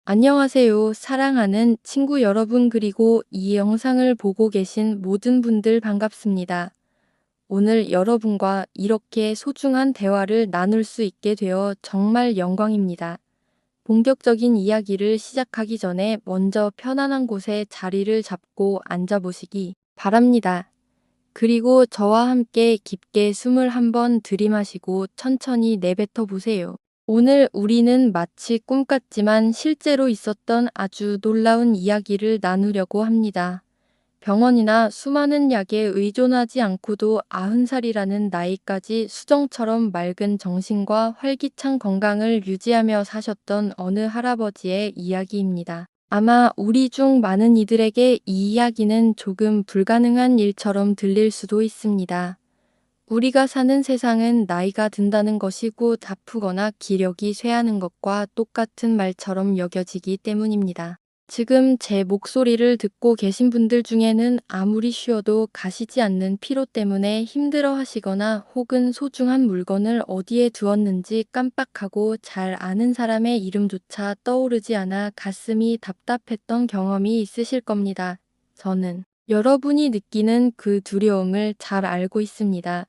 안녕하세요. 사랑하는 친구 여러분 그리고 이 영상을 보고 계신 모든 분들 반갑습니다. 오늘 여러분과 이렇게 소중한 대화를 나눌 수 있게 되어 정말 영광입니다. 본격적인 이야기를 시작하기 전에 먼저 편안한 곳에 자리를 잡고 앉아보시기 바랍니다. 그리고 저와 함께 깊게 숨을 한번 들이마시고 천천히 내뱉어 보세요. 오늘 우리는 마치 꿈 같지만 실제로 있었던 아주 놀라운 이야기를 나누려고 합니다. 병원이나 수많은 약에 의존하지 않고도 90살이라는 나이까지 수정처럼 맑은 정신과 활기찬 건강을 유지하며 사셨던 어느 할아버지의 이야기입니다. 아마 우리 중 많은 이들에게 이 이야기는 조금 불가능한 일처럼 들릴 수도 있습니다. 우리가 사는 세상은 나이가 든다는 것이 곧 아프거나 기력이 쇠하는 것과 똑같은 말처럼 여겨지기 때문입니다. 지금 제 목소리를 듣고 계신 분들 중에는 아무리 쉬어도 가시지 않는 피로 때문에 힘들어 하시거나 혹은 소중한 물건을 어디에 두었는지 깜빡하고 잘 아는 사람의 이름조차 떠오르지 않아 가슴이 답답했던 경험이 있으실 겁니다. 저는 여러분이 느끼는 그 두려움을 잘 알고 있습니다.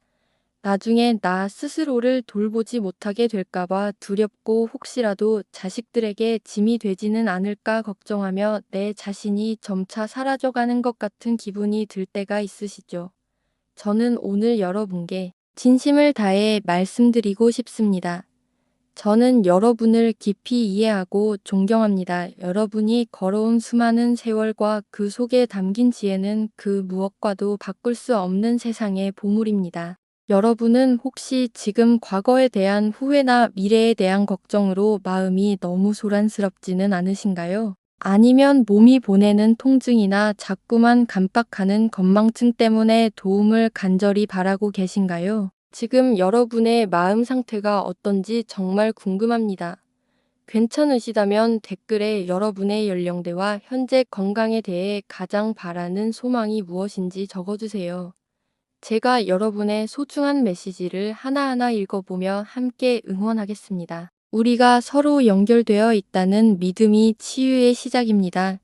나중에 나 스스로를 돌보지 못하게 될까봐 두렵고 혹시라도 자식들에게 짐이 되지는 않을까 걱정하며 내 자신이 점차 사라져가는 것 같은 기분이 들 때가 있으시죠. 저는 오늘 여러분께 진심을 다해 말씀드리고 싶습니다. 저는 여러분을 깊이 이해하고 존경합니다. 여러분이 걸어온 수많은 세월과 그 속에 담긴 지혜는 그 무엇과도 바꿀 수 없는 세상의 보물입니다. 여러분은 혹시 지금 과거에 대한 후회나 미래에 대한 걱정으로 마음이 너무 소란스럽지는 않으신가요? 아니면 몸이 보내는 통증이나 자꾸만 깜빡하는 건망증 때문에 도움을 간절히 바라고 계신가요? 지금 여러분의 마음 상태가 어떤지 정말 궁금합니다. 괜찮으시다면 댓글에 여러분의 연령대와 현재 건강에 대해 가장 바라는 소망이 무엇인지 적어주세요. 제가 여러분의 소중한 메시지를 하나하나 읽어보며 함께 응원하겠습니다. 우리가 서로 연결되어 있다는 믿음이 치유의 시작입니다.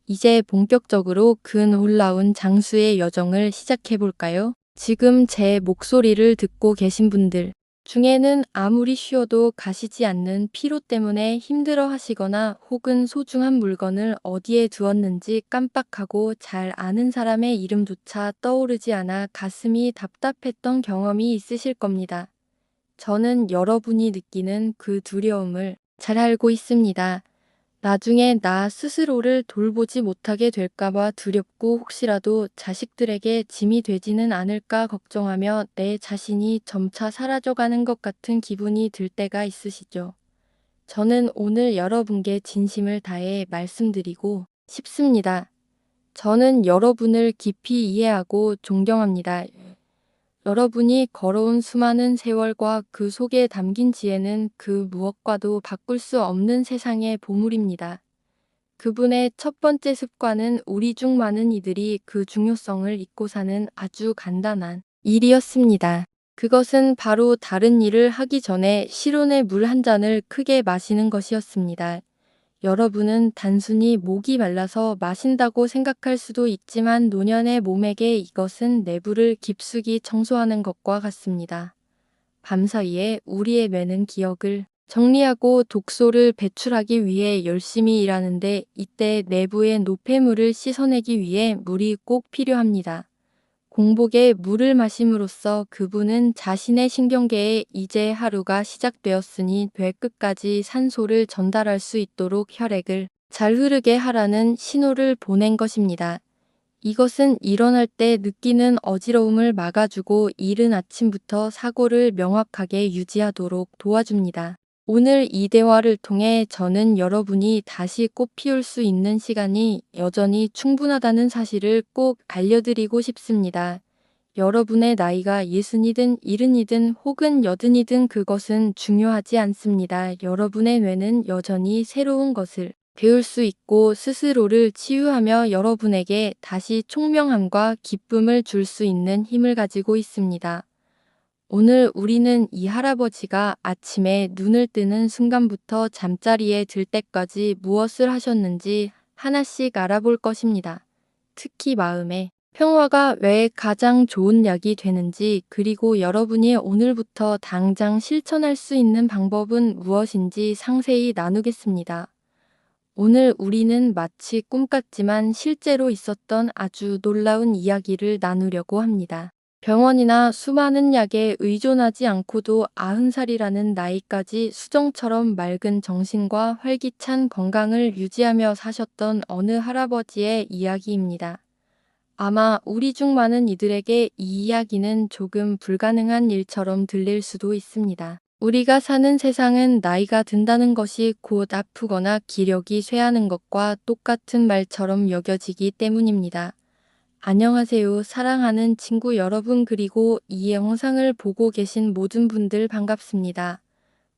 이제 본격적으로 근 올라온 장수의 여정을 시작해볼까요? 지금 제 목소리를 듣고 계신 분들 중에는 아무리 쉬어도 가시지 않는 피로 때문에 힘들어 하시거나 혹은 소중한 물건을 어디에 두었는지 깜빡하고 잘 아는 사람의 이름조차 떠오르지 않아 가슴이 답답했던 경험이 있으실 겁니다. 저는 여러분이 느끼는 그 두려움을 잘 알고 있습니다. 나중에 나 스스로를 돌보지 못하게 될까봐 두렵고 혹시라도 자식들에게 짐이 되지는 않을까 걱정하며 내 자신이 점차 사라져가는 것 같은 기분이 들 때가 있으시죠. 저는 오늘 여러분께 진심을 다해 말씀드리고 싶습니다. 저는 여러분을 깊이 이해하고 존경합니다. 여러분이 걸어온 수많은 세월과 그 속에 담긴 지혜는 그 무엇과도 바꿀 수 없는 세상의 보물입니다. 그분의 첫 번째 습관은 우리 중 많은 이들이 그 중요성을 잊고 사는 아주 간단한 일이었습니다. 그것은 바로 다른 일을 하기 전에 실온의 물 한 잔을 크게 마시는 것이었습니다. 여러분은 단순히 목이 말라서 마신다고 생각할 수도 있지만 노년의 몸에게 이것은 내부를 깊숙이 청소하는 것과 같습니다. 밤사이에 우리의 뇌는 기억을 정리하고 독소를 배출하기 위해 열심히 일하는데 이때 내부의 노폐물을 씻어내기 위해 물이 꼭 필요합니다. 공복에 물을 마심으로써 그분은 자신의 신경계에 이제 하루가 시작되었으니 뇌 끝까지 산소를 전달할 수 있도록 혈액을 잘 흐르게 하라는 신호를 보낸 것입니다. 이것은 일어날 때 느끼는 어지러움을 막아주고 이른 아침부터 사고를 명확하게 유지하도록 도와줍니다. 오늘 이 대화를 통해 저는 여러분이 다시 꽃 피울 수 있는 시간이 여전히 충분하다는 사실을 꼭 알려드리고 싶습니다. 여러분의 나이가 60이든 70이든 혹은 80이든 그것은 중요하지 않습니다. 여러분의 뇌는 여전히 새로운 것을 배울 수 있고 스스로를 치유하며 여러분에게 다시 총명함과 기쁨을 줄 수 있는 힘을 가지고 있습니다. 오늘 우리는 이 할아버지가 아침에 눈을 뜨는 순간부터 잠자리에 들 때까지 무엇을 하셨는지 하나씩 알아볼 것입니다. 특히 마음의 평화가 왜 가장 좋은 약이 되는지, 그리고 여러분이 오늘부터 당장 실천할 수 있는 방법은 무엇인지 상세히 나누겠습니다. 오늘 우리는 마치 꿈 같지만 실제로 있었던 아주 놀라운 이야기를 나누려고 합니다. 병원이나 수많은 약에 의존하지 않고도 90살이라는 나이까지 수정처럼 맑은 정신과 활기찬 건강을 유지하며 사셨던 어느 할아버지의 이야기입니다. 아마 우리 중 많은 이들에게 이 이야기는 조금 불가능한 일처럼 들릴 수도 있습니다. 우리가 사는 세상은 나이가 든다는 것이 곧 아프거나 기력이 쇠하는 것과 똑같은 말처럼 여겨지기 때문입니다. 안녕하세요, 사랑하는 친구 여러분, 그리고 이 영상을 보고 계신 모든 분들 반갑습니다.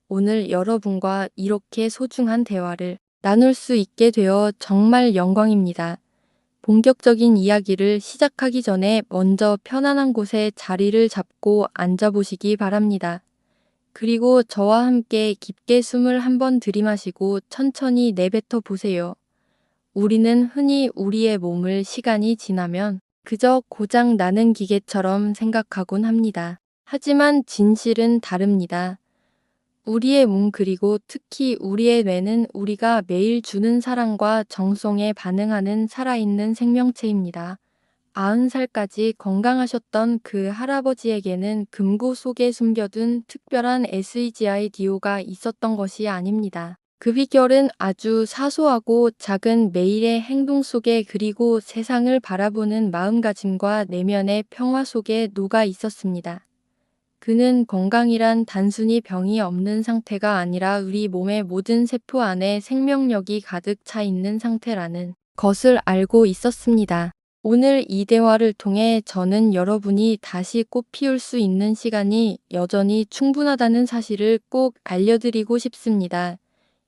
오늘 여러분과 이렇게 소중한 대화를 나눌 수 있게 되어 정말 영광입니다. 본격적인 이야기를 시작하기 전에 먼저 편안한 곳에 자리를 잡고 앉아보시기 바랍니다. 그리고 저와 함께 깊게 숨을 한번 들이마시고 천천히 내뱉어 보세요. 우리는 흔히 우리의 몸을 시간이 지나면 그저 고장 나는 기계처럼 생각하곤 합니다. 하지만 진실은 다릅니다. 우리의 몸, 그리고 특히 우리의 뇌는 우리가 매일 주는 사랑과 정성에 반응하는 살아있는 생명체입니다. 90살까지 건강하셨던 그 할아버지에게는 금고 속에 숨겨둔 특별한 SGI-DO가 있었던 것이 아닙니다. 그 비결은 아주 사소하고 작은 매일의 행동 속에, 그리고 세상을 바라보는 마음가짐과 내면의 평화 속에 녹아 있었습니다. 그는 건강이란 단순히 병이 없는 상태가 아니라 우리 몸의 모든 세포 안에 생명력이 가득 차 있는 상태라는 것을 알고 있었습니다. 오늘 이 대화를 통해 저는 여러분이 다시 꽃 피울 수 있는 시간이 여전히 충분하다는 사실을 꼭 알려드리고 싶습니다.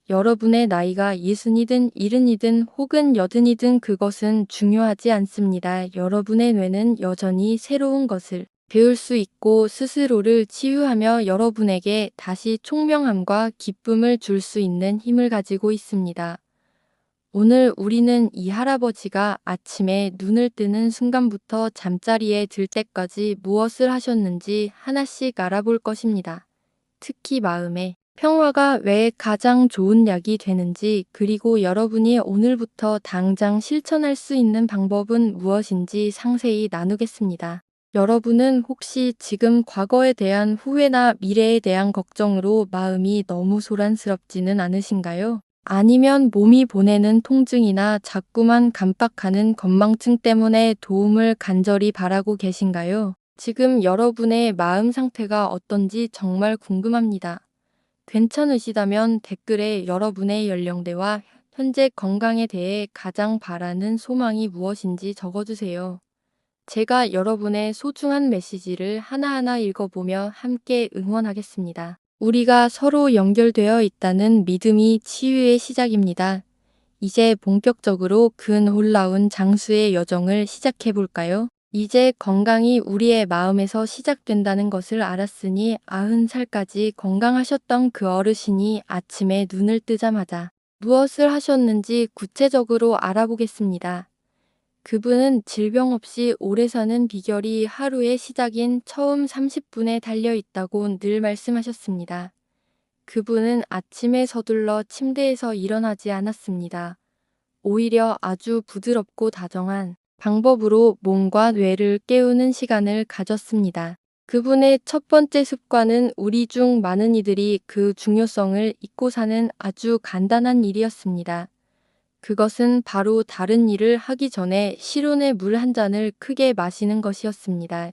여러분의 나이가 60이든 70이든 혹은 80이든 그것은 중요하지 않습니다. 여러분의 뇌는 여전히 새로운 것을 배울 수 있고 스스로를 치유하며 여러분에게 다시 총명함과 기쁨을 줄 수 있는 힘을 가지고 있습니다. 오늘 우리는 이 할아버지가 아침에 눈을 뜨는 순간부터 잠자리에 들 때까지 무엇을 하셨는지 하나씩 알아볼 것입니다. 특히 마음의 평화가 왜 가장 좋은 약이 되는지, 그리고 여러분이 오늘부터 당장 실천할 수 있는 방법은 무엇인지 상세히 나누겠습니다. 여러분은 혹시 지금 과거에 대한 후회나 미래에 대한 걱정으로 마음이 너무 소란스럽지는 않으신가요? 아니면 몸이 보내는 통증이나 자꾸만 깜빡하는 건망증 때문에 도움을 간절히 바라고 계신가요? 지금 여러분의 마음 상태가 어떤지 정말 궁금합니다. 괜찮으시다면 댓글에 여러분의 연령대와 현재 건강에 대해 가장 바라는 소망이 무엇인지 적어주세요. 제가 여러분의 소중한 메시지를 하나하나 읽어보며 함께 응원하겠습니다. 우리가 서로 연결되어 있다는 믿음이 치유의 시작입니다. 이제 본격적으로 그 놀라운 장수의 여정을 시작해볼까요? 이제 건강이 우리의 마음에서 시작된다는 것을 알았으니 90살까지 건강하셨던 그 어르신이 아침에 눈을 뜨자마자 무엇을 하셨는지 구체적으로 알아보겠습니다. 그분은 질병 없이 오래 사는 비결이 하루의 시작인 처음 30분에 달려 있다고 늘 말씀하셨습니다. 그분은 아침에 서둘러 침대에서 일어나지 않았습니다. 오히려 아주 부드럽고 다정한 방법으로 몸과 뇌를 깨우는 시간을 가졌습니다. 그분의 첫 번째 습관은 우리 중 많은 이들이 그 중요성을 잊고 사는 아주 간단한 일이었습니다. 그것은 바로 다른 일을 하기 전에 실온의 물 한 잔을 크게 마시는 것이었습니다.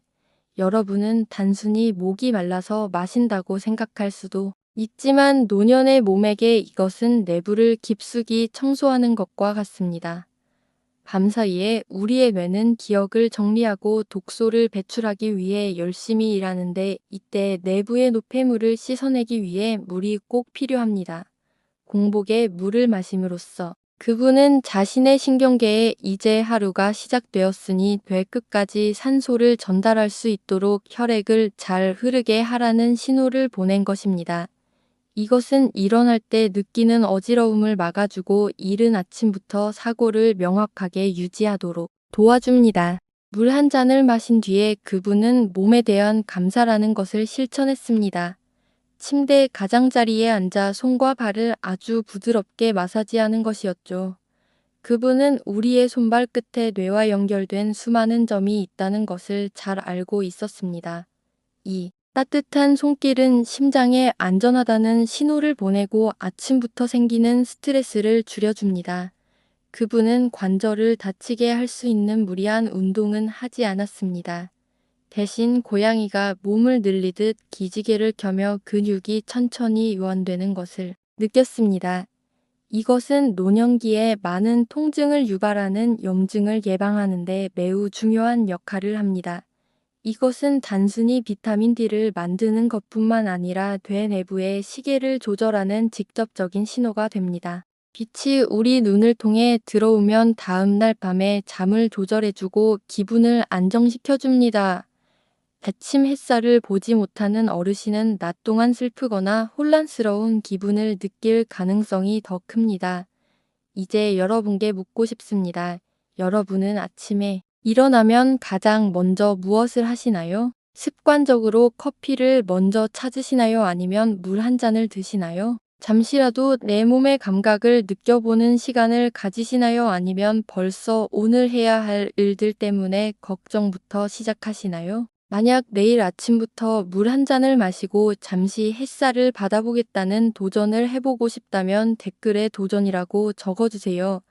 여러분은 단순히 목이 말라서 마신다고 생각할 수도 있지만 노년의 몸에게 이것은 내부를 깊숙이 청소하는 것과 같습니다. 밤사이에 우리의 뇌는 기억을 정리하고 독소를 배출하기 위해 열심히 일하는데, 이때 내부의 노폐물을 씻어내기 위해 물이 꼭 필요합니다. 공복에 물을 마심으로써 그분은 자신의 신경계에 이제 하루가 시작되었으니 뇌 끝까지 산소를 전달할 수 있도록 혈액을 잘 흐르게 하라는 신호를 보낸 것입니다. 이것은 일어날 때 느끼는 어지러움을 막아주고 이른 아침부터 사고를 명확하게 유지하도록 도와줍니다. 물 한 잔을 마신 뒤에 그분은 몸에 대한 감사라는 것을 실천했습니다. 침대 가장자리에 앉아 손과 발을 아주 부드럽게 마사지하는 것이었죠. 그분은 우리의 손발 끝에 뇌와 연결된 수많은 점이 있다는 것을 잘 알고 있었습니다. 이 따뜻한 손길은 심장에 안전하다는 신호를 보내고 아침부터 생기는 스트레스를 줄여줍니다. 그분은 관절을 다치게 할 수 있는 무리한 운동은 하지 않았습니다. 대신 고양이가 몸을 늘리듯 기지개를 켜며 근육이 천천히 이완되는 것을 느꼈습니다. 이것은 노년기에 많은 통증을 유발하는 염증을 예방하는 데 매우 중요한 역할을 합니다. 이것은 단순히 비타민 D를 만드는 것뿐만 아니라 뇌 내부의 시계를 조절하는 직접적인 신호가 됩니다. 빛이 우리 눈을 통해 들어오면 다음 날 밤에 잠을 조절해주고 기분을 안정시켜줍니다. 아침 햇살을 보지 못하는 어르신은 낮 동안 슬프거나 혼란스러운 기분을 느낄 가능성이 더 큽니다. 이제 여러분께 묻고 싶습니다. 여러분은 아침에 일어나면 가장 먼저 무엇을 하시나요? 습관적으로 커피를 먼저 찾으시나요? 아니면 물 한 잔을 드시나요? 잠시라도 내 몸의 감각을 느껴보는 시간을 가지시나요? 아니면 벌써 오늘 해야 할 일들 때문에 걱정부터 시작하시나요? 만약 내일 아침부터 물 한 잔을 마시고 잠시 햇살을 받아보겠다는 도전을 해보고 싶다면 댓글에 도전이라고 적어주세요.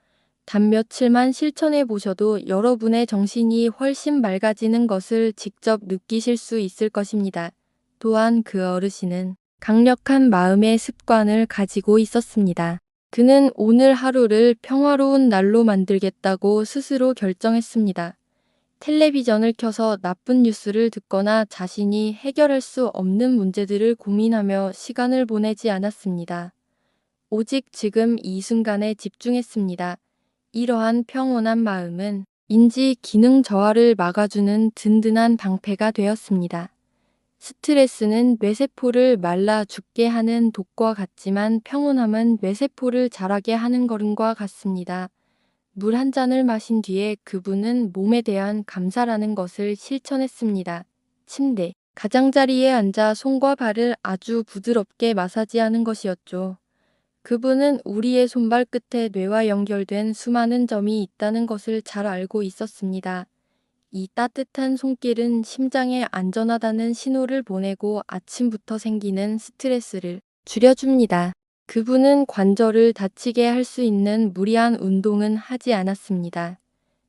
단 며칠만 실천해 보셔도 여러분의 정신이 훨씬 맑아지는 것을 직접 느끼실 수 있을 것입니다. 또한 그 어르신은 강력한 마음의 습관을 가지고 있었습니다. 그는 오늘 하루를 평화로운 날로 만들겠다고 스스로 결정했습니다. 텔레비전을 켜서 나쁜 뉴스를 듣거나 자신이 해결할 수 없는 문제들을 고민하며 시간을 보내지 않았습니다. 오직 지금 이 순간에 집중했습니다. 이러한 평온한 마음은 인지 기능 저하를 막아주는 든든한 방패가 되었습니다. 스트레스는 뇌세포를 말라 죽게 하는 독과 같지만 평온함은 뇌세포를 자라게 하는 것과 같습니다. 물 한 잔을 마신 뒤에 그분은 몸에 대한 감사라는 것을 실천했습니다. 침대 가장자리에 앉아 손과 발을 아주 부드럽게 마사지하는 것이었죠. 그분은 우리의 손발 끝에 뇌와 연결된 수많은 점이 있다는 것을 잘 알고 있었습니다. 이 따뜻한 손길은 심장에 안전하다는 신호를 보내고 아침부터 생기는 스트레스를 줄여줍니다. 그분은 관절을 다치게 할 수 있는 무리한 운동은 하지 않았습니다.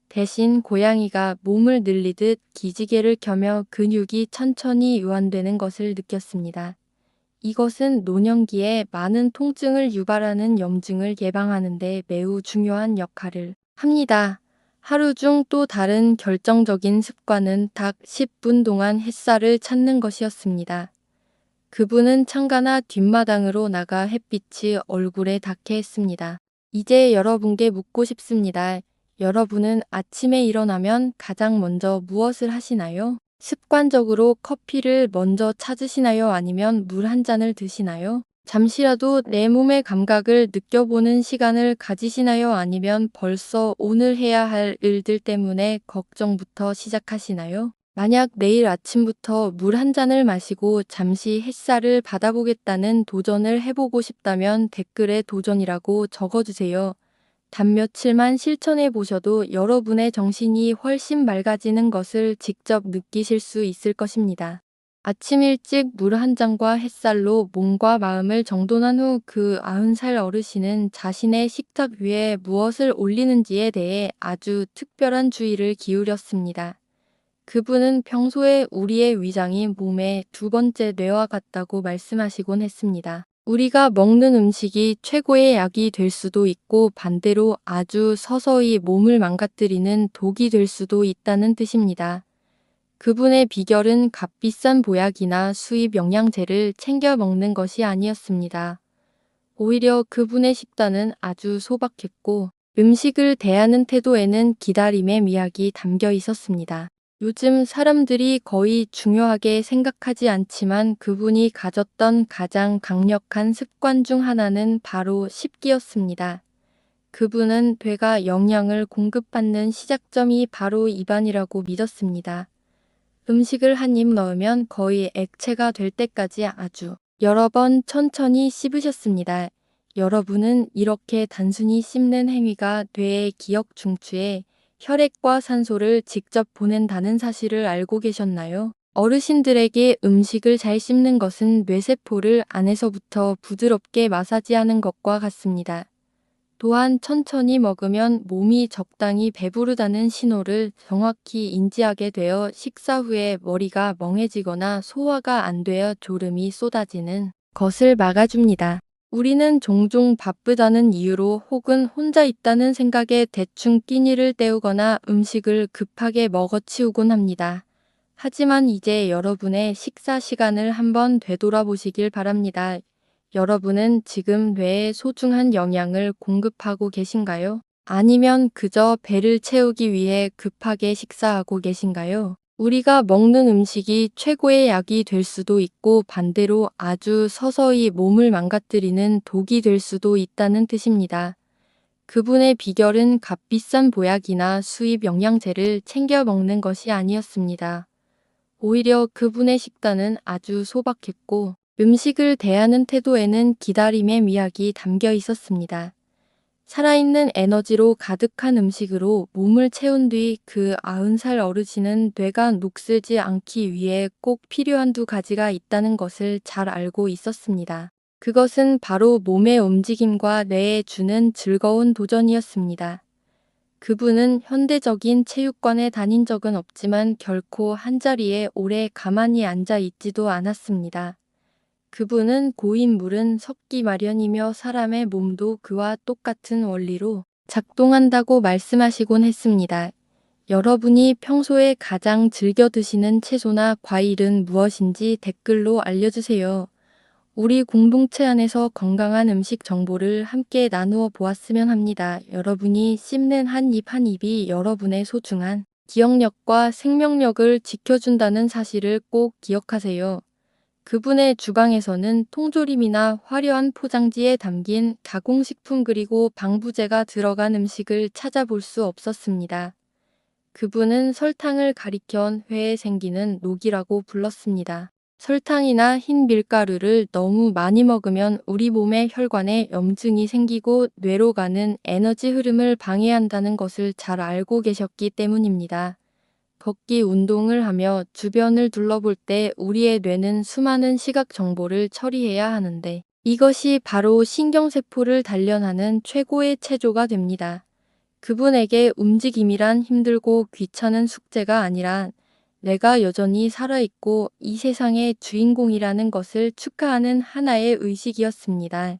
대신 고양이가 몸을 늘리듯 기지개를 켜며 근육이 천천히 이완되는 것을 느꼈습니다. 이것은 노년기에 많은 통증을 유발하는 염증을 예방하는 데 매우 중요한 역할을 합니다. 하루 중 또 다른 결정적인 습관은 딱 10분 동안 햇살을 찾는 것이었습니다. 그분은 창가나 뒷마당으로 나가 햇빛이 얼굴에 닿게 했습니다. 이제 여러분께 묻고 싶습니다. 여러분은 아침에 일어나면 가장 먼저 무엇을 하시나요? 습관적으로 커피를 먼저 찾으시나요? 아니면 물 한 잔을 드시나요? 잠시라도 내 몸의 감각을 느껴보는 시간을 가지시나요? 아니면 벌써 오늘 해야 할 일들 때문에 걱정부터 시작하시나요? 만약 내일 아침부터 물 한 잔을 마시고 잠시 햇살을 받아보겠다는 도전을 해보고 싶다면 댓글에 도전이라고 적어주세요. 단 며칠만 실천해 보셔도 여러분의 정신이 훨씬 맑아지는 것을 직접 느끼실 수 있을 것입니다. 아침 일찍 물 한 잔과 햇살로 몸과 마음을 정돈한 후 그 90살 어르신은 자신의 식탁 위에 무엇을 올리는지에 대해 아주 특별한 주의를 기울였습니다. 그분은 평소에 우리의 위장이 몸의 두 번째 뇌와 같다고 말씀하시곤 했습니다. 우리가 먹는 음식이 최고의 약이 될 수도 있고 반대로 아주 서서히 몸을 망가뜨리는 독이 될 수도 있다는 뜻입니다. 그분의 비결은 값비싼 보약이나 수입 영양제를 챙겨 먹는 것이 아니었습니다. 오히려 그분의 식단은 아주 소박했고 음식을 대하는 태도에는 기다림의 미학이 담겨 있었습니다. 요즘 사람들이 거의 중요하게 생각하지 않지만 그분이 가졌던 가장 강력한 습관 중 하나는 바로 식기였습니다. 그분은 뇌가 영양을 공급받는 시작점이 바로 입안이라고 믿었습니다. 음식을 한 입 넣으면 거의 액체가 될 때까지 아주 여러 번 천천히 씹으셨습니다. 여러분은 이렇게 단순히 씹는 행위가 뇌의 기억 중추에 혈액과 산소를 직접 보낸다는 사실을 알고 계셨나요? 어르신들에게 음식을 잘 씹는 것은 뇌세포를 안에서부터 부드럽게 마사지하는 것과 같습니다. 또한 천천히 먹으면 몸이 적당히 배부르다는 신호를 정확히 인지하게 되어 식사 후에 머리가 멍해지거나 소화가 안 되어 졸음이 쏟아지는 것을 막아줍니다. 우리는 종종 바쁘다는 이유로 혹은 혼자 있다는 생각에 대충 끼니를 때우거나 음식을 급하게 먹어치우곤 합니다. 하지만 이제 여러분의 식사 시간을 한번 되돌아보시길 바랍니다. 여러분은 지금 뇌에 소중한 영양을 공급하고 계신가요? 아니면 그저 배를 채우기 위해 급하게 식사하고 계신가요? 우리가 먹는 음식이 최고의 약이 될 수도 있고 반대로 아주 서서히 몸을 망가뜨리는 독이 될 수도 있다는 뜻입니다. 그분의 비결은 값비싼 보약이나 수입 영양제를 챙겨 먹는 것이 아니었습니다. 오히려 그분의 식단은 아주 소박했고 음식을 대하는 태도에는 기다림의 미학이 담겨 있었습니다. 살아있는 에너지로 가득한 음식으로 몸을 채운 뒤 그 90살 어르신은 뇌가 녹슬지 않기 위해 꼭 필요한 두 가지가 있다는 것을 잘 알고 있었습니다. 그것은 바로 몸의 움직임과 뇌에 주는 즐거운 도전이었습니다. 그분은 현대적인 체육관에 다닌 적은 없지만 결코 한자리에 오래 가만히 앉아 있지도 않았습니다. 그분은 고인물은 섞기 마련이며 사람의 몸도 그와 똑같은 원리로 작동한다고 말씀하시곤 했습니다. 여러분이 평소에 가장 즐겨 드시는 채소나 과일은 무엇인지 댓글로 알려주세요. 우리 공동체 안에서 건강한 음식 정보를 함께 나누어 보았으면 합니다. 여러분이 씹는 한 입 한 입이 여러분의 소중한 기억력과 생명력을 지켜준다는 사실을 꼭 기억하세요. 그분의 주방에서는 통조림이나 화려한 포장지에 담긴 가공식품 그리고 방부제가 들어간 음식을 찾아볼 수 없었습니다. 그분은 설탕을 가리켜 회에 생기는 녹이라고 불렀습니다. 설탕이나 흰 밀가루를 너무 많이 먹으면 우리 몸의 혈관에 염증이 생기고 뇌로 가는 에너지 흐름을 방해한다는 것을 잘 알고 계셨기 때문입니다. 걷기 운동을 하며 주변을 둘러볼 때 우리의 뇌는 수많은 시각 정보를 처리해야 하는데 이것이 바로 신경세포를 단련하는 최고의 체조가 됩니다. 그분에게 움직임이란 힘들고 귀찮은 숙제가 아니라 내가 여전히 살아있고 이 세상의 주인공이라는 것을 축하하는 하나의 의식이었습니다.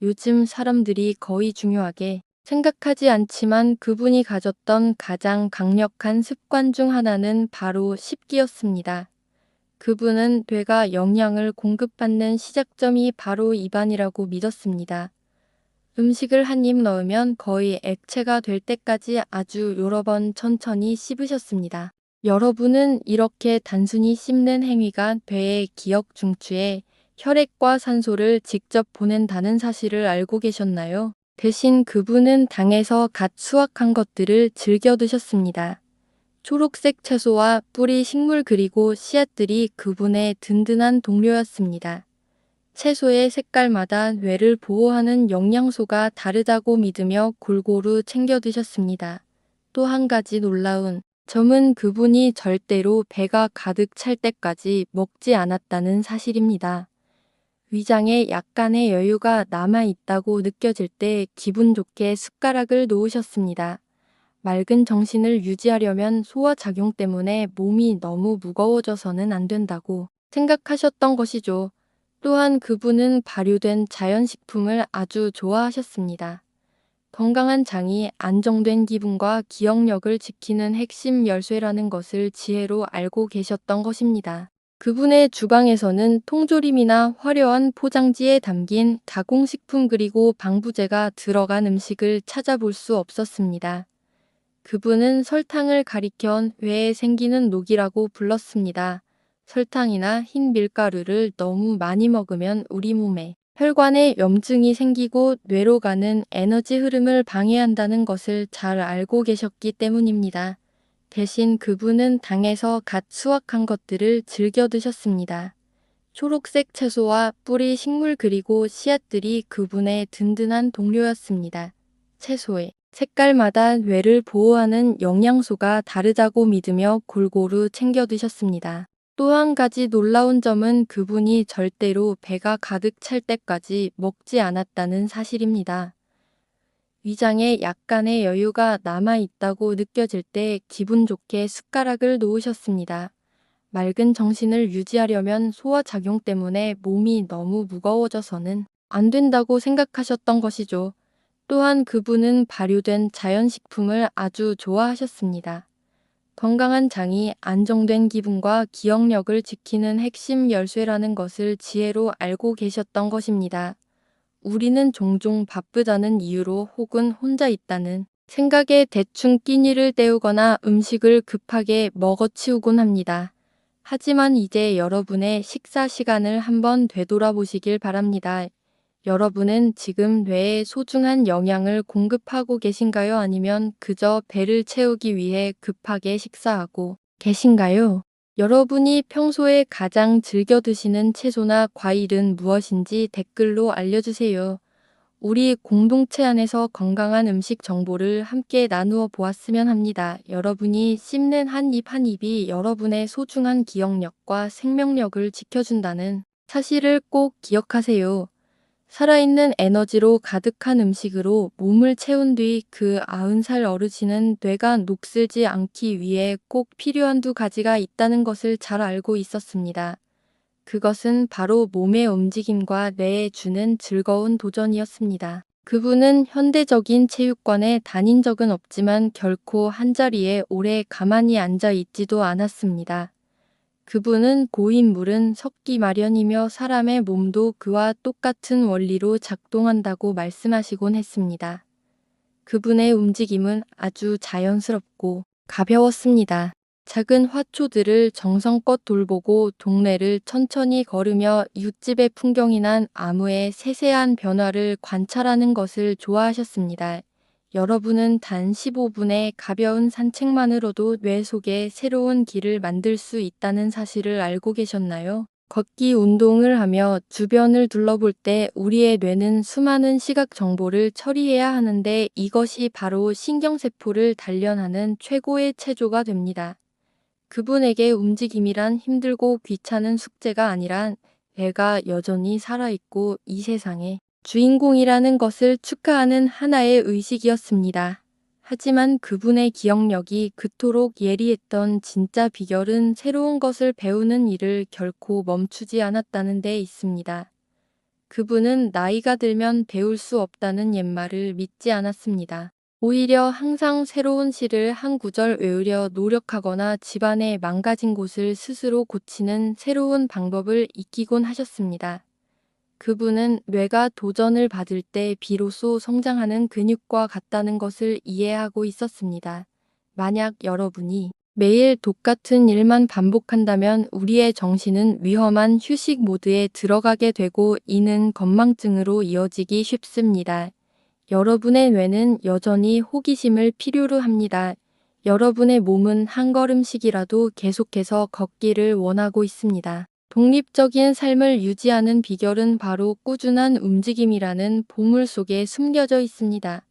요즘 사람들이 거의 중요하게 생각하지 않지만 그분이 가졌던 가장 강력한 습관 중 하나는 바로 식기였습니다. 그분은 뇌가 영양을 공급받는 시작점이 바로 입안이라고 믿었습니다. 음식을 한 입 넣으면 거의 액체가 될 때까지 아주 여러 번 천천히 씹으셨습니다. 여러분은 이렇게 단순히 씹는 행위가 뇌의 기억 중추에 혈액과 산소를 직접 보낸다는 사실을 알고 계셨나요? 대신 그분은 당에서 갓 수확한 것들을 즐겨 드셨습니다. 초록색 채소와 뿌리 식물 그리고 씨앗들이 그분의 든든한 동료였습니다. 채소의 색깔마다 뇌를 보호하는 영양소가 다르다고 믿으며 골고루 챙겨 드셨습니다. 또 한 가지 놀라운 점은 그분이 절대로 배가 가득 찰 때까지 먹지 않았다는 사실입니다. 위장에 약간의 여유가 남아 있다고 느껴질 때 기분 좋게 숟가락을 놓으셨습니다. 맑은 정신을 유지하려면 소화작용 때문에 몸이 너무 무거워져서는 안 된다고 생각하셨던 것이죠. 또한 그분은 발효된 자연식품을 아주 좋아하셨습니다. 건강한 장이 안정된 기분과 기억력을 지키는 핵심 열쇠라는 것을 지혜로 알고 계셨던 것입니다. 그분의 주방에서는 통조림이나 화려한 포장지에 담긴 가공식품 그리고 방부제가 들어간 음식을 찾아볼 수 없었습니다. 그분은 설탕을 가리켜 뇌에 생기는 녹이라고 불렀습니다. 설탕이나 흰 밀가루를 너무 많이 먹으면 우리 몸에 혈관에 염증이 생기고 뇌로 가는 에너지 흐름을 방해한다는 것을 잘 알고 계셨기 때문입니다. 대신 그분은 당에서 갓 수확한 것들을 즐겨 드셨습니다. 초록색 채소와 뿌리 식물 그리고 씨앗들이 그분의 든든한 동료였습니다. 채소의 색깔마다 뇌를 보호하는 영양소가 다르다고 믿으며 골고루 챙겨 드셨습니다. 또 한 가지 놀라운 점은 그분이 절대로 배가 가득 찰 때까지 먹지 않았다는 사실입니다. 위장에 약간의 여유가 남아 있다고 느껴질 때 기분 좋게 숟가락을 놓으셨습니다. 맑은 정신을 유지하려면 소화작용 때문에 몸이 너무 무거워져서는 안 된다고 생각하셨던 것이죠. 또한 그분은 발효된 자연식품을 아주 좋아하셨습니다. 건강한 장이 안정된 기분과 기억력을 지키는 핵심 열쇠라는 것을 지혜로 알고 계셨던 것입니다. 우리는 종종 바쁘다는 이유로 혹은 혼자 있다는 생각에 대충 끼니를 때우거나 음식을 급하게 먹어치우곤 합니다. 하지만 이제 여러분의 식사 시간을 한번 되돌아보시길 바랍니다. 여러분은 지금 뇌에 소중한 영양을 공급하고 계신가요? 아니면 그저 배를 채우기 위해 급하게 식사하고 계신가요? 여러분이 평소에 가장 즐겨 드시는 채소나 과일은 무엇인지 댓글로 알려주세요. 우리 공동체 안에서 건강한 음식 정보를 함께 나누어 보았으면 합니다. 여러분이 씹는 한 입 한 입이 여러분의 소중한 기억력과 생명력을 지켜준다는 사실을 꼭 기억하세요. 살아있는 에너지로 가득한 음식으로 몸을 채운 뒤 그 90살 어르신은 뇌가 녹슬지 않기 위해 꼭 필요한 두 가지가 있다는 것을 잘 알고 있었습니다. 그것은 바로 몸의 움직임과 뇌에 주는 즐거운 도전이었습니다. 그분은 현대적인 체육관에 다닌 적은 없지만 결코 한자리에 오래 가만히 앉아 있지도 않았습니다. 그분은 고인물은 섞기 마련이며 사람의 몸도 그와 똑같은 원리로 작동한다고 말씀하시곤 했습니다. 그분의 움직임은 아주 자연스럽고 가벼웠습니다. 작은 화초들을 정성껏 돌보고 동네를 천천히 걸으며 이웃집의 풍경이나 나무의 세세한 변화를 관찰하는 것을 좋아하셨습니다. 여러분은 단 15분의 가벼운 산책만으로도 뇌 속에 새로운 길을 만들 수 있다는 사실을 알고 계셨나요? 걷기 운동을 하며 주변을 둘러볼 때 우리의 뇌는 수많은 시각 정보를 처리해야 하는데 이것이 바로 신경세포를 단련하는 최고의 체조가 됩니다. 그분에게 움직임이란 힘들고 귀찮은 숙제가 아니라 뇌가 여전히 살아있고 이 세상의 주인공이라는 것을 축하하는 하나의 의식이었습니다. 하지만 그분의 기억력이 그토록 예리했던 진짜 비결은 새로운 것을 배우는 일을 결코 멈추지 않았다는 데 있습니다. 그분은 나이가 들면 배울 수 없다는 옛말을 믿지 않았습니다. 오히려 항상 새로운 시를 한 구절 외우려 노력하거나 집안의 망가진 곳을 스스로 고치는 새로운 방법을 익히곤 하셨습니다. 그분은 뇌가 도전을 받을 때 비로소 성장하는 근육과 같다는 것을 이해하고 있었습니다. 만약 여러분이 매일 똑같은 일만 반복한다면 우리의 정신은 위험한 휴식 모드에 들어가게 되고 이는 건망증으로 이어지기 쉽습니다. 여러분의 뇌는 여전히 호기심을 필요로 합니다. 여러분의 몸은 한 걸음씩이라도 계속해서 걷기를 원하고 있습니다. 독립적인 삶을 유지하는 비결은 바로 꾸준한 움직임이라는 보물 속에 숨겨져 있습니다.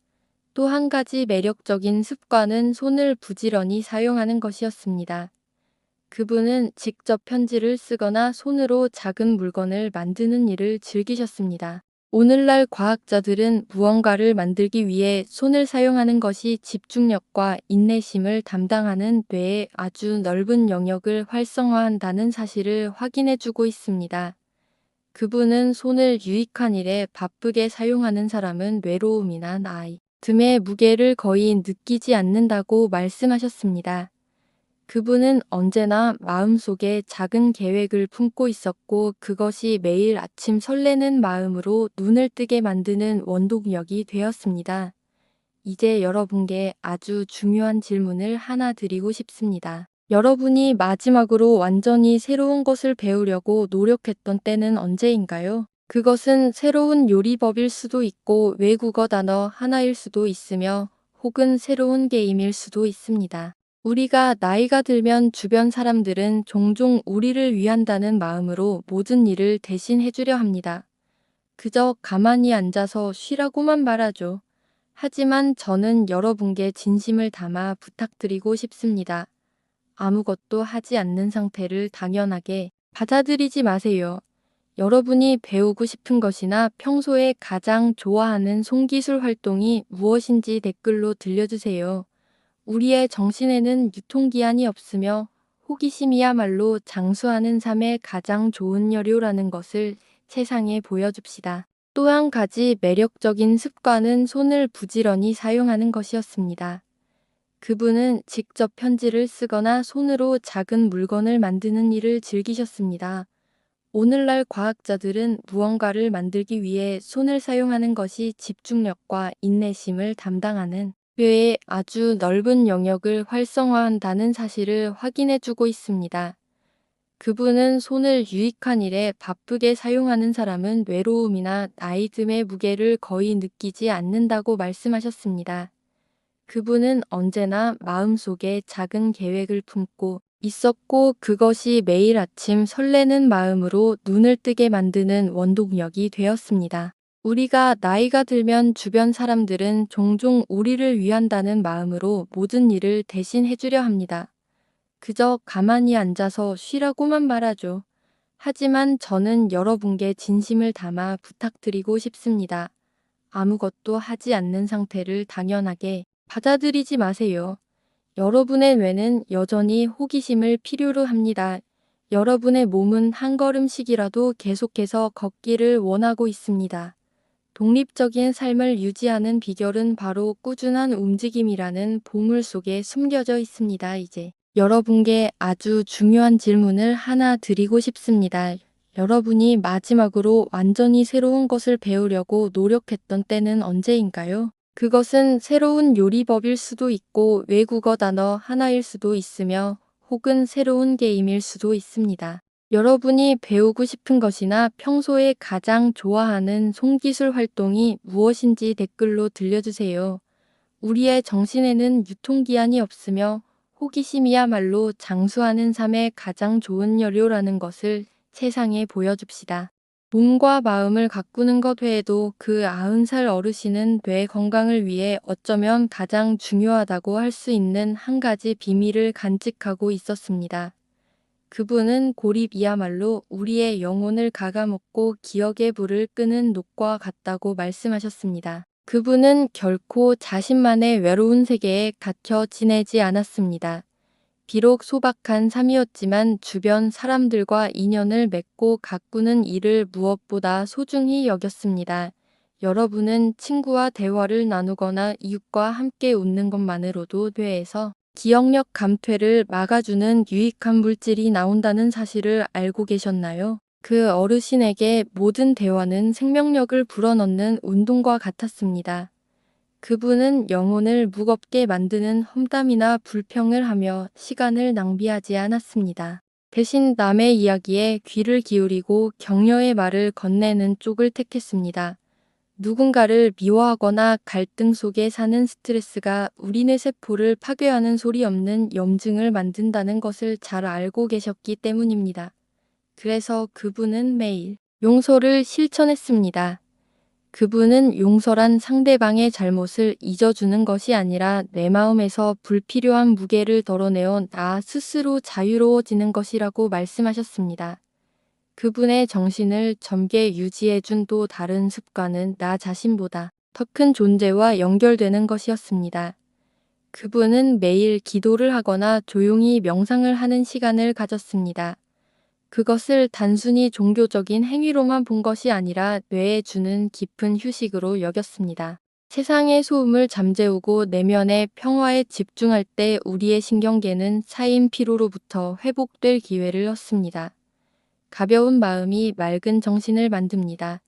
또 한 가지 매력적인 습관은 손을 부지런히 사용하는 것이었습니다. 그분은 직접 편지를 쓰거나 손으로 작은 물건을 만드는 일을 즐기셨습니다. 오늘날 과학자들은 무언가를 만들기 위해 손을 사용하는 것이 집중력과 인내심을 담당하는 뇌의 아주 넓은 영역을 활성화한다는 사실을 확인해주고 있습니다. 그분은 손을 유익한 일에 바쁘게 사용하는 사람은 외로움이나 나이 듦의 무게를 거의 느끼지 않는다고 말씀하셨습니다. 그분은 언제나 마음속에 작은 계획을 품고 있었고 그것이 매일 아침 설레는 마음으로 눈을 뜨게 만드는 원동력이 되었습니다. 이제 여러분께 아주 중요한 질문을 하나 드리고 싶습니다. 여러분이 마지막으로 완전히 새로운 것을 배우려고 노력했던 때는 언제인가요? 그것은 새로운 요리법일 수도 있고 외국어 단어 하나일 수도 있으며 혹은 새로운 게임일 수도 있습니다. 우리가 나이가 들면 주변 사람들은 종종 우리를 위한다는 마음으로 모든 일을 대신 해주려 합니다. 그저 가만히 앉아서 쉬라고만 말하죠. 하지만 저는 여러분께 진심을 담아 부탁드리고 싶습니다. 아무것도 하지 않는 상태를 당연하게 받아들이지 마세요. 여러분이 배우고 싶은 것이나 평소에 가장 좋아하는 손기술 활동이 무엇인지 댓글로 들려주세요. 우리의 정신에는 유통기한이 없으며 호기심이야말로 장수하는 삶의 가장 좋은 여료라는 것을 세상에 보여줍시다. 또 한 가지 매력적인 습관은 손을 부지런히 사용하는 것이었습니다. 그분은 직접 편지를 쓰거나 손으로 작은 물건을 만드는 일을 즐기셨습니다. 오늘날 과학자들은 무언가를 만들기 위해 손을 사용하는 것이 집중력과 인내심을 담당하는 뇌의 아주 넓은 영역을 활성화한다는 사실을 확인해주고 있습니다. 그분은 손을 유익한 일에 바쁘게 사용하는 사람은 외로움이나 나이 듦의 무게를 거의 느끼지 않는다고 말씀하셨습니다. 그분은 언제나 마음속에 작은 계획을 품고 있었고 그것이 매일 아침 설레는 마음으로 눈을 뜨게 만드는 원동력이 되었습니다. 우리가 나이가 들면 주변 사람들은 종종 우리를 위한다는 마음으로 모든 일을 대신 해주려 합니다. 그저 가만히 앉아서 쉬라고만 말하죠. 하지만 저는 여러분께 진심을 담아 부탁드리고 싶습니다. 아무것도 하지 않는 상태를 당연하게 받아들이지 마세요. 여러분의 뇌는 여전히 호기심을 필요로 합니다. 여러분의 몸은 한 걸음씩이라도 계속해서 걷기를 원하고 있습니다. 독립적인 삶을 유지하는 비결은 바로 꾸준한 움직임이라는 보물 속에 숨겨져 있습니다. 이제 여러분께 아주 중요한 질문을 하나 드리고 싶습니다. 여러분이 마지막으로 완전히 새로운 것을 배우려고 노력했던 때는 언제인가요? 그것은 새로운 요리법일 수도 있고 외국어 단어 하나일 수도 있으며 혹은 새로운 게임일 수도 있습니다. 여러분이 배우고 싶은 것이나 평소에 가장 좋아하는 손기술 활동이 무엇인지 댓글로 들려주세요. 우리의 정신에는 유통기한이 없으며 호기심이야말로 장수하는 삶의 가장 좋은 여료라는 것을 세상에 보여줍시다. 몸과 마음을 가꾸는 것 외에도 그 90살 어르신은 뇌 건강을 위해 어쩌면 가장 중요하다고 할 수 있는 한 가지 비밀을 간직하고 있었습니다. 그분은 고립이야말로 우리의 영혼을 갉아먹고 기억의 불을 끄는 녹과 같다고 말씀하셨습니다. 그분은 결코 자신만의 외로운 세계에 갇혀 지내지 않았습니다. 비록 소박한 삶이었지만 주변 사람들과 인연을 맺고 가꾸는 일을 무엇보다 소중히 여겼습니다. 여러분은 친구와 대화를 나누거나 이웃과 함께 웃는 것만으로도 뇌에서 기억력 감퇴를 막아주는 유익한 물질이 나온다는 사실을 알고 계셨나요? 그 어르신에게 모든 대화는 생명력을 불어넣는 운동과 같았습니다. 그분은 영혼을 무겁게 만드는 험담이나 불평을 하며 시간을 낭비하지 않았습니다. 대신 남의 이야기에 귀를 기울이고 격려의 말을 건네는 쪽을 택했습니다. 누군가를 미워하거나 갈등 속에 사는 스트레스가 우리 뇌 세포를 파괴하는 소리 없는 염증을 만든다는 것을 잘 알고 계셨기 때문입니다. 그래서 그분은 매일 용서를 실천했습니다. 그분은 용서란 상대방의 잘못을 잊어주는 것이 아니라 내 마음에서 불필요한 무게를 덜어내어 나 스스로 자유로워지는 것이라고 말씀하셨습니다. 그분의 정신을 젊게 유지해준 또 다른 습관은 나 자신보다 더 큰 존재와 연결되는 것이었습니다. 그분은 매일 기도를 하거나 조용히 명상을 하는 시간을 가졌습니다. 그것을 단순히 종교적인 행위로만 본 것이 아니라 뇌에 주는 깊은 휴식으로 여겼습니다. 세상의 소음을 잠재우고 내면의 평화에 집중할 때 우리의 신경계는 쌓인 피로로부터 회복될 기회를 얻습니다. 가벼운 마음이 맑은 정신을 만듭니다.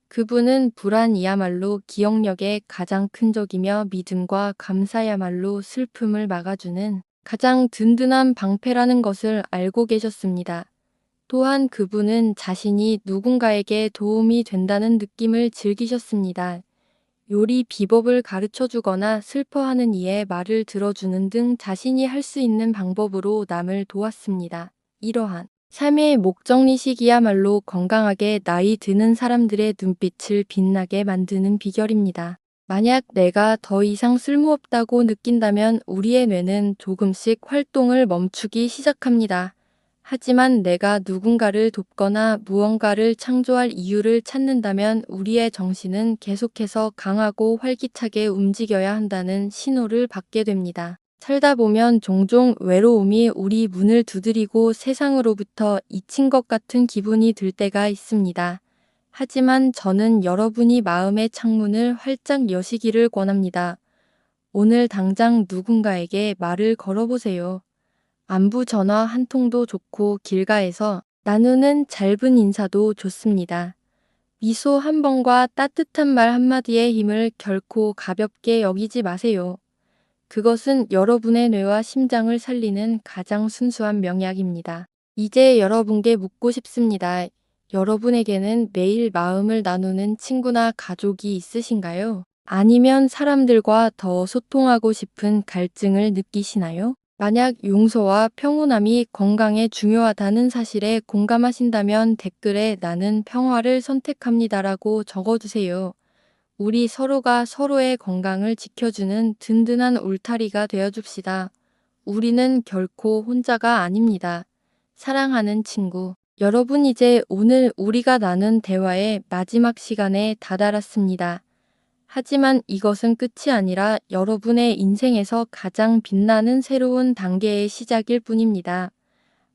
그분은 불안이야말로 기억력의 가장 큰 적이며 믿음과 감사야말로 슬픔을 막아주는 가장 든든한 방패라는 것을 알고 계셨습니다. 또한 그분은 자신이 누군가에게 도움이 된다는 느낌을 즐기셨습니다. 요리 비법을 가르쳐 주거나 슬퍼하는 이의 말을 들어주는 등 자신이 할 수 있는 방법으로 남을 도왔습니다. 이러한 삶의 목적의식이야말로 건강하게 나이 드는 사람들의 눈빛을 빛나게 만드는 비결입니다. 만약 내가 더 이상 쓸모없다고 느낀다면 우리의 뇌는 조금씩 활동을 멈추기 시작합니다. 하지만 내가 누군가를 돕거나 무언가를 창조할 이유를 찾는다면 우리의 정신은 계속해서 강하고 활기차게 움직여야 한다는 신호를 받게 됩니다. 살다 보면 종종 외로움이 우리 문을 두드리고 세상으로부터 잊힌 것 같은 기분이 들 때가 있습니다. 하지만 저는 여러분이 마음의 창문을 활짝 여시기를 권합니다. 오늘 당장 누군가에게 말을 걸어보세요. 안부 전화 한 통도 좋고 길가에서 나누는 짧은 인사도 좋습니다. 미소 한 번과 따뜻한 말 한마디의 힘을 결코 가볍게 여기지 마세요. 그것은 여러분의 뇌와 심장을 살리는 가장 순수한 명약입니다. 이제 여러분께 묻고 싶습니다. 여러분에게는 매일 마음을 나누는 친구나 가족이 있으신가요? 아니면 사람들과 더 소통하고 싶은 갈증을 느끼시나요? 만약 용서와 평온함이 건강에 중요하다는 사실에 공감하신다면 댓글에 나는 평화를 선택합니다라고 적어주세요. 우리 서로가 서로의 건강을 지켜주는 든든한 울타리가 되어줍시다. 우리는 결코 혼자가 아닙니다. 사랑하는 친구, 여러분 이제 오늘 우리가 나눈 대화의 마지막 시간에 다다랐습니다. 하지만 이것은 끝이 아니라 여러분의 인생에서 가장 빛나는 새로운 단계의 시작일 뿐입니다.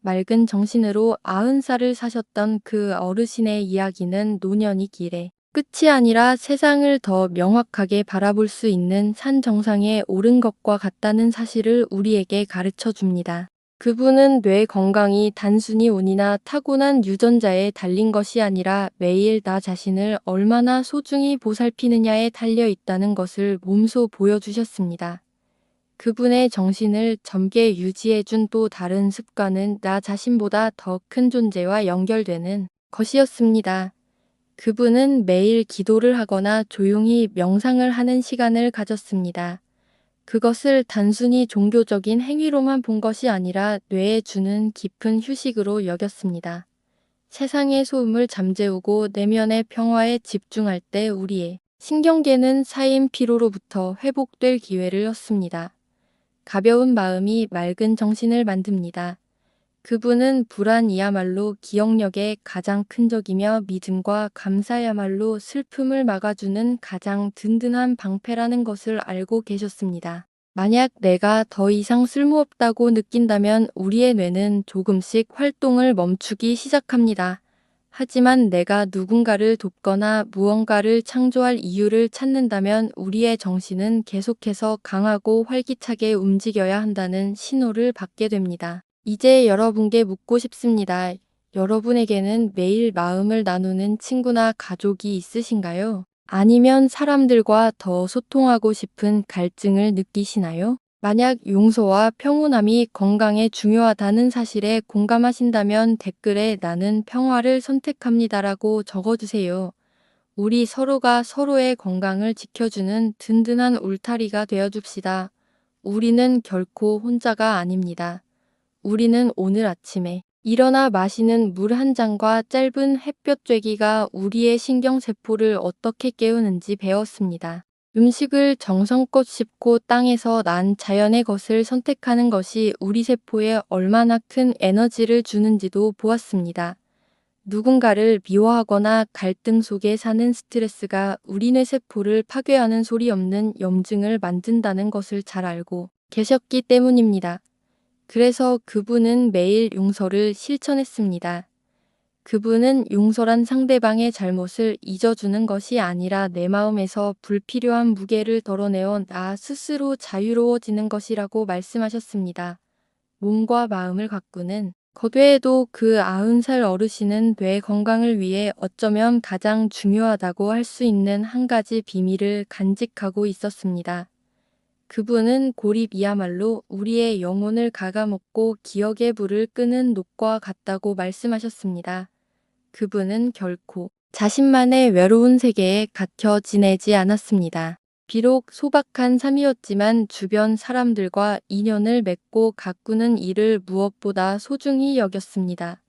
맑은 정신으로 90살을 사셨던 그 어르신의 이야기는 노년이 길에 끝이 아니라 세상을 더 명확하게 바라볼 수 있는 산 정상에 오른 것과 같다는 사실을 우리에게 가르쳐 줍니다. 그분은 뇌 건강이 단순히 운이나 타고난 유전자에 달린 것이 아니라 매일 나 자신을 얼마나 소중히 보살피느냐에 달려 있다는 것을 몸소 보여주셨습니다. 그분의 정신을 젊게 유지해준 또 다른 습관은 나 자신보다 더 큰 존재와 연결되는 것이었습니다. 그분은 매일 기도를 하거나 조용히 명상을 하는 시간을 가졌습니다. 그것을 단순히 종교적인 행위로만 본 것이 아니라 뇌에 주는 깊은 휴식으로 여겼습니다. 세상의 소음을 잠재우고 내면의 평화에 집중할 때 우리의 신경계는 쌓인 피로로부터 회복될 기회를 얻습니다. 가벼운 마음이 맑은 정신을 만듭니다. 그분은 불안이야말로 기억력의 가장 큰 적이며 믿음과 감사야말로 슬픔을 막아주는 가장 든든한 방패라는 것을 알고 계셨습니다. 만약 내가 더 이상 쓸모없다고 느낀다면 우리의 뇌는 조금씩 활동을 멈추기 시작합니다. 하지만 내가 누군가를 돕거나 무언가를 창조할 이유를 찾는다면 우리의 정신은 계속해서 강하고 활기차게 움직여야 한다는 신호를 받게 됩니다. 이제 여러분께 묻고 싶습니다. 여러분에게는 매일 마음을 나누는 친구나 가족이 있으신가요? 아니면 사람들과 더 소통하고 싶은 갈증을 느끼시나요? 만약 용서와 평온함이 건강에 중요하다는 사실에 공감하신다면 댓글에 나는 평화를 선택합니다라고 적어주세요. 우리 서로가 서로의 건강을 지켜주는 든든한 울타리가 되어줍시다. 우리는 결코 혼자가 아닙니다. 우리는 오늘 아침에 일어나 마시는 물 한 잔과 짧은 햇볕 쬐기가 우리의 신경세포를 어떻게 깨우는지 배웠습니다. 음식을 정성껏 씹고 땅에서 난 자연의 것을 선택하는 것이 우리 세포에 얼마나 큰 에너지를 주는지도 보았습니다. 누군가를 미워하거나 갈등 속에 사는 스트레스가 우리 뇌 세포를 파괴하는 소리 없는 염증을 만든다는 것을 잘 알고 계셨기 때문입니다. 그래서 그분은 매일 용서를 실천했습니다. 그분은 용서란 상대방의 잘못을 잊어주는 것이 아니라 내 마음에서 불필요한 무게를 덜어내어 나 스스로 자유로워지는 것이라고 말씀하셨습니다. 몸과 마음을 가꾸는 것 외에도 그 90살 어르신은 뇌 건강을 위해 어쩌면 가장 중요하다고 할 수 있는 한 가지 비밀을 간직하고 있었습니다. 그분은 고립이야말로 우리의 영혼을 갉아먹고 기억의 불을 끄는 녹과 같다고 말씀하셨습니다. 그분은 결코 자신만의 외로운 세계에 갇혀 지내지 않았습니다. 비록 소박한 삶이었지만 주변 사람들과 인연을 맺고 가꾸는 일을 무엇보다 소중히 여겼습니다.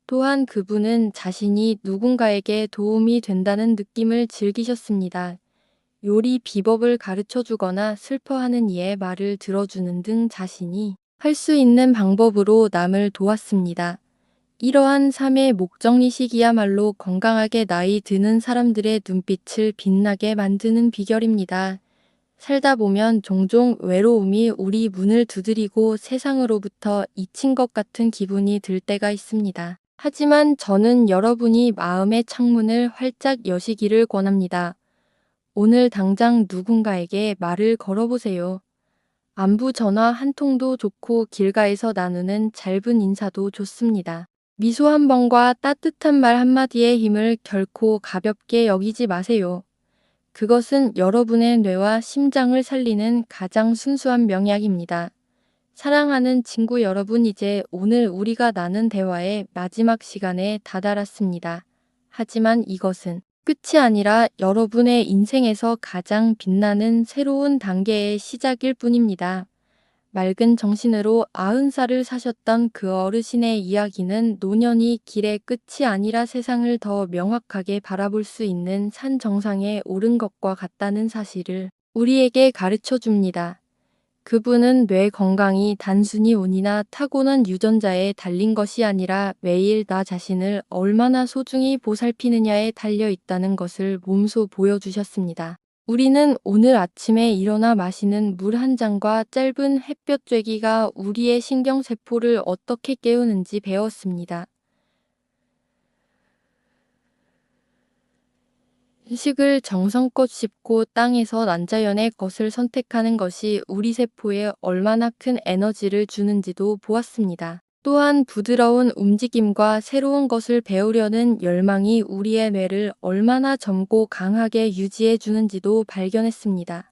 또한 그분은 자신이 누군가에게 도움이 된다는 느낌을 즐기셨습니다. 요리 비법을 가르쳐 주거나 슬퍼하는 이의 말을 들어주는 등 자신이 할 수 있는 방법으로 남을 도왔습니다. 이러한 삶의 목적의식이야말로 건강하게 나이 드는 사람들의 눈빛을 빛나게 만드는 비결입니다. 살다 보면 종종 외로움이 우리 문을 두드리고 세상으로부터 잊힌 것 같은 기분이 들 때가 있습니다. 하지만 저는 여러분이 마음의 창문을 활짝 여시기를 권합니다. 오늘 당장 누군가에게 말을 걸어보세요. 안부 전화 한 통도 좋고 길가에서 나누는 짧은 인사도 좋습니다. 미소 한 번과 따뜻한 말 한마디의 힘을 결코 가볍게 여기지 마세요. 그것은 여러분의 뇌와 심장을 살리는 가장 순수한 명약입니다. 사랑하는 친구 여러분, 이제 오늘 우리가 나눈 대화의 마지막 시간에 다다랐습니다. 하지만 이것은 끝이 아니라 여러분의 인생에서 가장 빛나는 새로운 단계의 시작일 뿐입니다. 맑은 정신으로 90살을 사셨던 그 어르신의 이야기는 노년이 길의 끝이 아니라 세상을 더 명확하게 바라볼 수 있는 산 정상에 오른 것과 같다는 사실을 우리에게 가르쳐 줍니다. 그분은 뇌 건강이 단순히 운이나 타고난 유전자에 달린 것이 아니라 매일 나 자신을 얼마나 소중히 보살피느냐에 달려 있다는 것을 몸소 보여주셨습니다. 우리는 오늘 아침에 일어나 마시는 물 한 잔과 짧은 햇볕 쬐기가 우리의 신경세포를 어떻게 깨우는지 배웠습니다. 음식을 정성껏 씹고 땅에서 난자연의 것을 선택하는 것이 우리 세포에 얼마나 큰 에너지를 주는지도 보았습니다. 또한 부드러운 움직임과 새로운 것을 배우려는 열망이 우리의 뇌를 얼마나 젊고 강하게 유지해 주는지도 발견했습니다.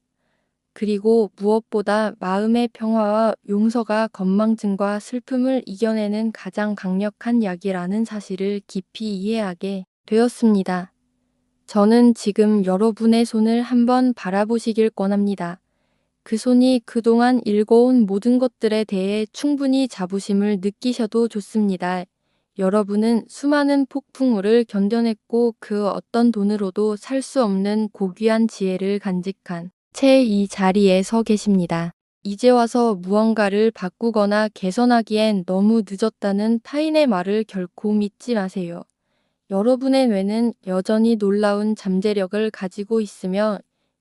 그리고 무엇보다 마음의 평화와 용서가 건망증과 슬픔을 이겨내는 가장 강력한 약이라는 사실을 깊이 이해하게 되었습니다. 저는 지금 여러분의 손을 한번 바라보시길 권합니다. 그 손이 그동안 읽어온 모든 것들에 대해 충분히 자부심을 느끼셔도 좋습니다. 여러분은 수많은 폭풍우를 견뎌냈고 그 어떤 돈으로도 살 수 없는 고귀한 지혜를 간직한 채 이 자리에 서 계십니다. 이제 와서 무언가를 바꾸거나 개선하기엔 너무 늦었다는 타인의 말을 결코 믿지 마세요. 여러분의 뇌는 여전히 놀라운 잠재력을 가지고 있으며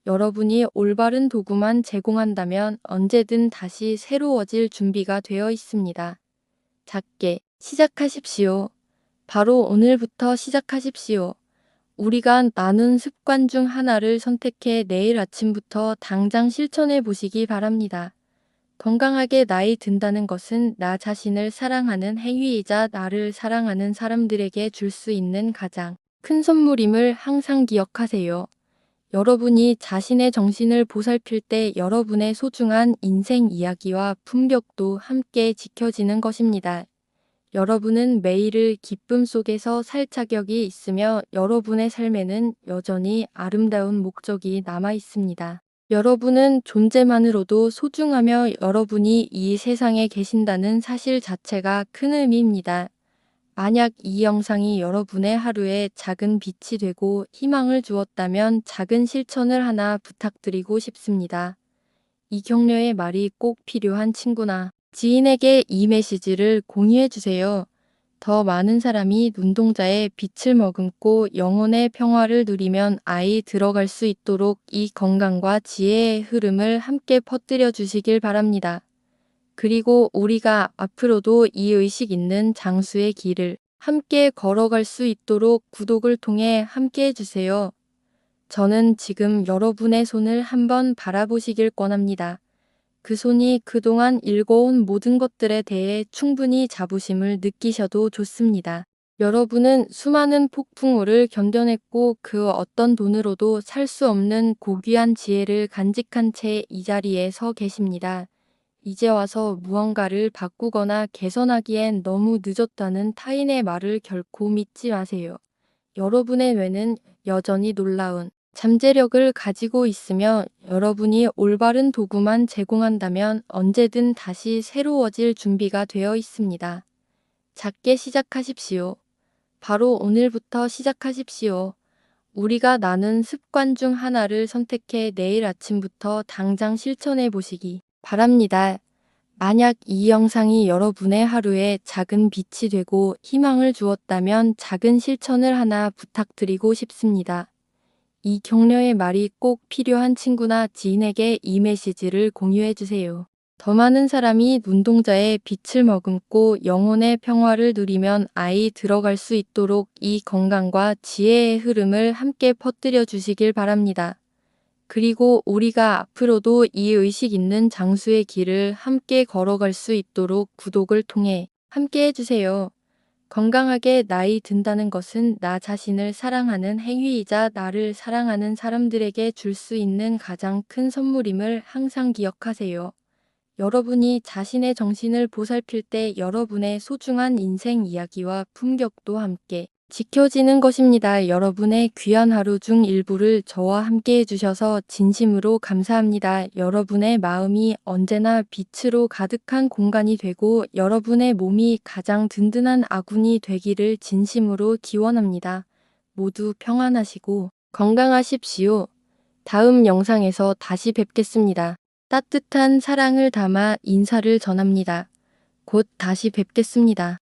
여러분이 올바른 도구만 제공한다면 언제든 다시 새로워질 준비가 되어 있습니다. 작게 시작하십시오. 바로 오늘부터 시작하십시오. 우리가 나눈 습관 중 하나를 선택해 내일 아침부터 당장 실천해 보시기 바랍니다. 건강하게 나이 든다는 것은 나 자신을 사랑하는 행위이자 나를 사랑하는 사람들에게 줄 수 있는 가장 큰 선물임을 항상 기억하세요. 여러분이 자신의 정신을 보살필 때 여러분의 소중한 인생 이야기와 품격도 함께 지켜지는 것입니다. 여러분은 매일을 기쁨 속에서 살 자격이 있으며 여러분의 삶에는 여전히 아름다운 목적이 남아 있습니다. 여러분은 존재만으로도 소중하며 여러분이 이 세상에 계신다는 사실 자체가 큰 의미입니다. 만약 이 영상이 여러분의 하루에 작은 빛이 되고 희망을 주었다면 작은 실천을 하나 부탁드리고 싶습니다. 이 격려의 말이 꼭 필요한 친구나 지인에게 이 메시지를 공유해 주세요. 더 많은 사람이 눈동자의 빛을 머금고 영혼의 평화를 누리면 아이 들어갈 수 있도록 이 건강과 지혜의 흐름을 함께 퍼뜨려 주시길 바랍니다. 그리고 우리가 앞으로도 이 의식 있는 장수의 길을 함께 걸어갈 수 있도록 구독을 통해 함께 해주세요. 저는 지금 여러분의 손을 한번 바라보시길 권합니다. 그 손이 그동안 읽어온 모든 것들에 대해 충분히 자부심을 느끼셔도 좋습니다. 여러분은 수많은 폭풍우를 견뎌냈고 그 어떤 돈으로도 살 수 없는 고귀한 지혜를 간직한 채 이 자리에 서 계십니다. 이제 와서 무언가를 바꾸거나 개선하기엔 너무 늦었다는 타인의 말을 결코 믿지 마세요. 여러분의 뇌는 여전히 놀라운 잠재력을 가지고 있으며 여러분이 올바른 도구만 제공한다면 언제든 다시 새로워질 준비가 되어 있습니다. 작게 시작하십시오. 바로 오늘부터 시작하십시오. 우리가 나눈 습관 중 하나를 선택해 내일 아침부터 당장 실천해 보시기 바랍니다. 만약 이 영상이 여러분의 하루에 작은 빛이 되고 희망을 주었다면 작은 실천을 하나 부탁드리고 싶습니다. 이 격려의 말이 꼭 필요한 친구나 지인에게 이 메시지를 공유해 주세요. 더 많은 사람이 눈동자의 빛을 머금고 영혼의 평화를 누리면 아이 들어갈 수 있도록 이 건강과 지혜의 흐름을 함께 퍼뜨려 주시길 바랍니다. 그리고 우리가 앞으로도 이 의식 있는 장수의 길을 함께 걸어갈 수 있도록 구독을 통해 함께 해주세요. 건강하게 나이 든다는 것은 나 자신을 사랑하는 행위이자 나를 사랑하는 사람들에게 줄 수 있는 가장 큰 선물임을 항상 기억하세요. 여러분이 자신의 정신을 보살필 때 여러분의 소중한 인생 이야기와 품격도 함께 지켜지는 것입니다. 여러분의 귀한 하루 중 일부를 저와 함께 해주셔서 진심으로 감사합니다. 여러분의 마음이 언제나 빛으로 가득한 공간이 되고 여러분의 몸이 가장 든든한 아군이 되기를 진심으로 기원합니다. 모두 평안하시고 건강하십시오. 다음 영상에서 다시 뵙겠습니다. 따뜻한 사랑을 담아 인사를 전합니다. 곧 다시 뵙겠습니다.